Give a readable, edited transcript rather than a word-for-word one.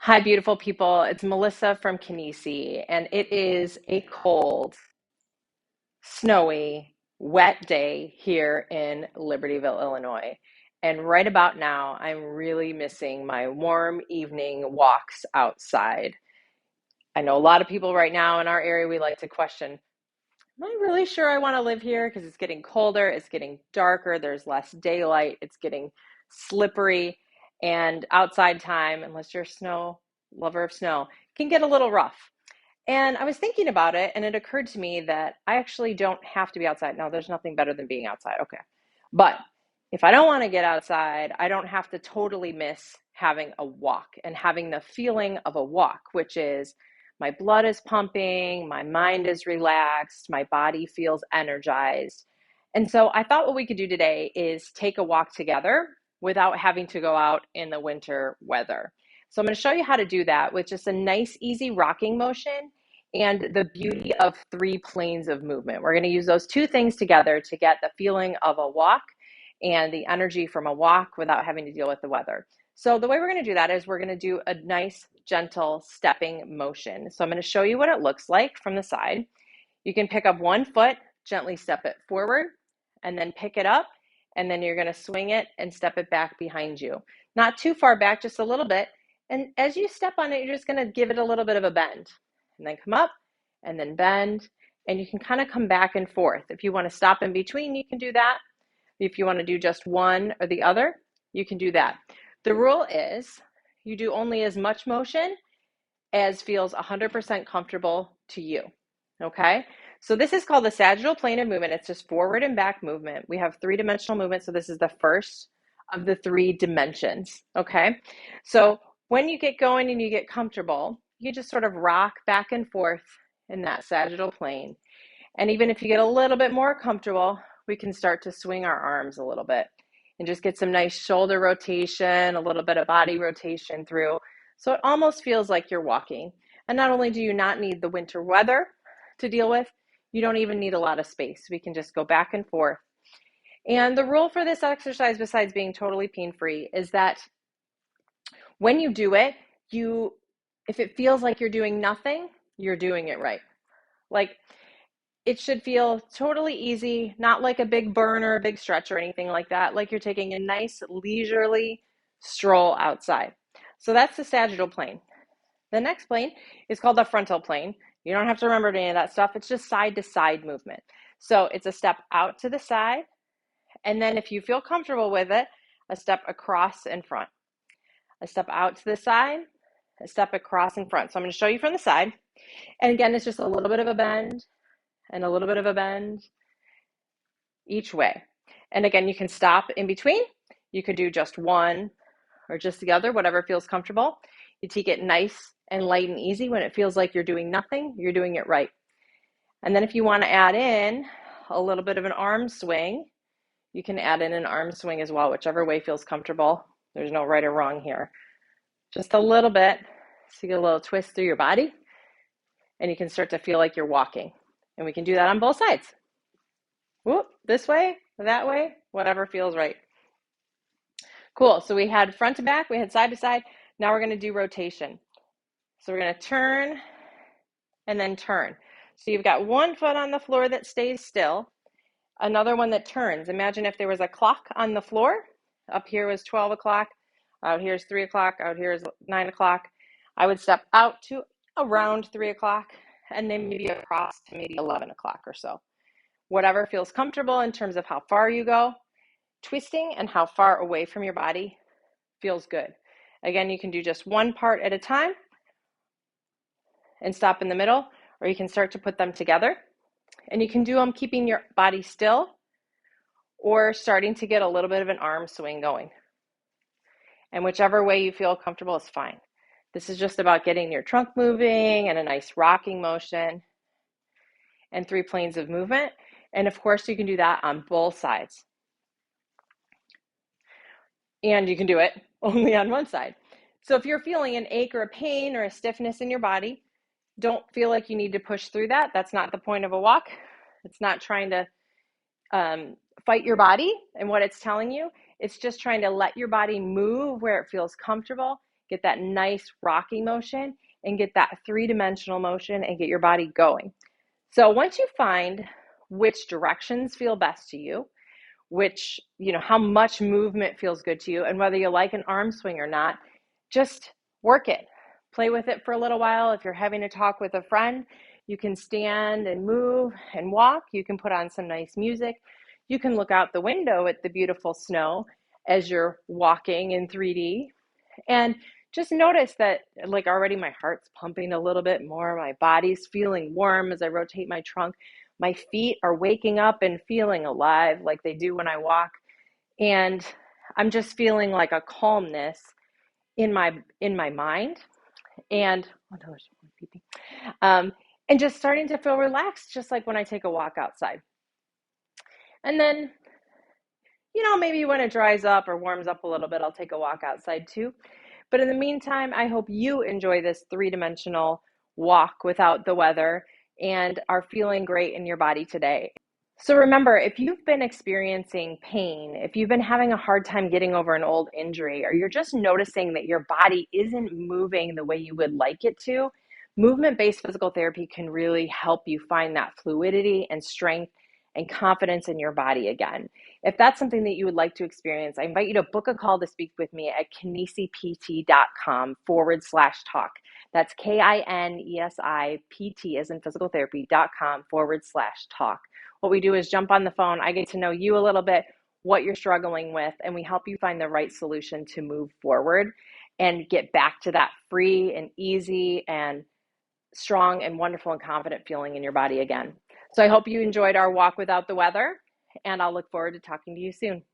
Hi, beautiful people. It's Melissa from Kinesi, and it is a cold, snowy, wet day here in Libertyville, Illinois. And right about now, I'm really missing my warm evening walks outside. I know a lot of people right now in our area, we like to question, am I really sure I want to live here? Because it's getting colder, it's getting darker, there's less daylight, it's getting slippery, and outside time, unless you're a snow lover of snow, can get a little rough. And I was thinking about it, and it occurred to me that I actually don't have to be outside. Now, there's nothing better than being outside, okay. But if I don't want to get outside, I don't have to totally miss having a walk and having the feeling of a walk, which is my blood is pumping, my mind is relaxed, my body feels energized. And so I thought what we could do today is take a walk together without having to go out in the winter weather. So I'm going to show you how to do that with just a nice, easy rocking motion and the beauty of three planes of movement. We're going to use those two things together to get the feeling of a walk and the energy from a walk without having to deal with the weather. So the way we're going to do that is we're going to do a nice, gentle stepping motion. So I'm going to show you what it looks like from the side. You can pick up one foot, gently step it forward, and then pick it up, and then you're going to swing it and step it back behind you. Not too far back, just a little bit. And as you step on it, you're just going to give it a little bit of a bend, and then come up, and then bend, and you can kind of come back and forth. If you want to stop in between, you can do that. If you want to do just one or the other, you can do that. The rule is you do only as much motion as feels 100% comfortable to you, okay? So this is called the sagittal plane of movement. It's just forward and back movement. We have three-dimensional movement, so this is the first of the three dimensions, okay? So when you get going and you get comfortable, you just sort of rock back and forth in that sagittal plane. And even if you get a little bit more comfortable, we can start to swing our arms a little bit and just get some nice shoulder rotation, a little bit of body rotation through. So it almost feels like you're walking. And not only do you not need the winter weather to deal with, you don't even need a lot of space. We can just go back and forth. And the rule for this exercise, besides being totally pain-free, is that when you do it, if it feels like you're doing nothing, you're doing it right. Like, it should feel totally easy, not like a big burn or a big stretch or anything like that, like you're taking a nice leisurely stroll outside. So that's the sagittal plane. The next plane is called the frontal plane. You don't have to remember any of that stuff. It's just side to side movement. So it's a step out to the side, and then if you feel comfortable with it, a step across in front. A step out to the side, a step across in front. So I'm going to show you from the side. And again, it's just a little bit of a bend and a little bit of a bend each way. And again, you can stop in between. You could do just one or just the other, whatever feels comfortable. You take it nice and light and easy. When it feels like you're doing nothing, you're doing it right. And then if you want to add in a little bit of an arm swing, you can add in an arm swing as well, whichever way feels comfortable. There's no right or wrong here. Just a little bit, so you get a little twist through your body, and you can start to feel like you're walking. And we can do that on both sides. Whoop, this way, that way, whatever feels right. Cool, so we had front to back, we had side to side. Now we're gonna do rotation. So we're gonna turn and then turn. So you've got one foot on the floor that stays still, another one that turns. Imagine if there was a clock on the floor. Up here was 12 o'clock, out here is 3 o'clock, out here is 9 o'clock. I would step out to around 3 o'clock and then maybe across to maybe 11 o'clock or so. Whatever feels comfortable in terms of how far you go. Twisting and how far away from your body feels good. Again, you can do just one part at a time and stop in the middle, or you can start to put them together. And you can do them keeping your body still or starting to get a little bit of an arm swing going. And whichever way you feel comfortable is fine. This is just about getting your trunk moving and a nice rocking motion and three planes of movement. And of course, you can do that on both sides. And you can do it only on one side. So if you're feeling an ache or a pain or a stiffness in your body, don't feel like you need to push through that. That's not the point of a walk. It's not trying to fight your body and what it's telling you. It's just trying to let your body move where it feels comfortable get that nice rocking motion, and get that three-dimensional motion and get your body going. So once you find which directions feel best to you, which, how much movement feels good to you, and whether you like an arm swing or not, just work it. Play with it for a little while. If you're having a talk with a friend, you can stand and move and walk. You can put on some nice music. You can look out the window at the beautiful snow as you're walking in 3D. And just notice that, like, already my heart's pumping a little bit more. My body's feeling warm as I rotate my trunk. My feet are waking up and feeling alive like they do when I walk. And I'm just feeling like a calmness in my mind. And and just starting to feel relaxed, just like when I take a walk outside. And then, maybe when it dries up or warms up a little bit, I'll take a walk outside too. But in the meantime, I hope you enjoy this three-dimensional walk without the weather and are feeling great in your body today. So remember, if you've been experiencing pain, if you've been having a hard time getting over an old injury, or you're just noticing that your body isn't moving the way you would like it to, movement-based physical therapy can really help you find that fluidity and strength and confidence in your body again. If that's something that you would like to experience, I invite you to book a call to speak with me at kinesipt.com/talk. That's KINESIPT as in physical therapy.com/talk. What we do is jump on the phone. I get to know you a little bit, what you're struggling with, and we help you find the right solution to move forward and get back to that free and easy and strong and wonderful and confident feeling in your body again. So I hope you enjoyed our walk without the weather, and I'll look forward to talking to you soon.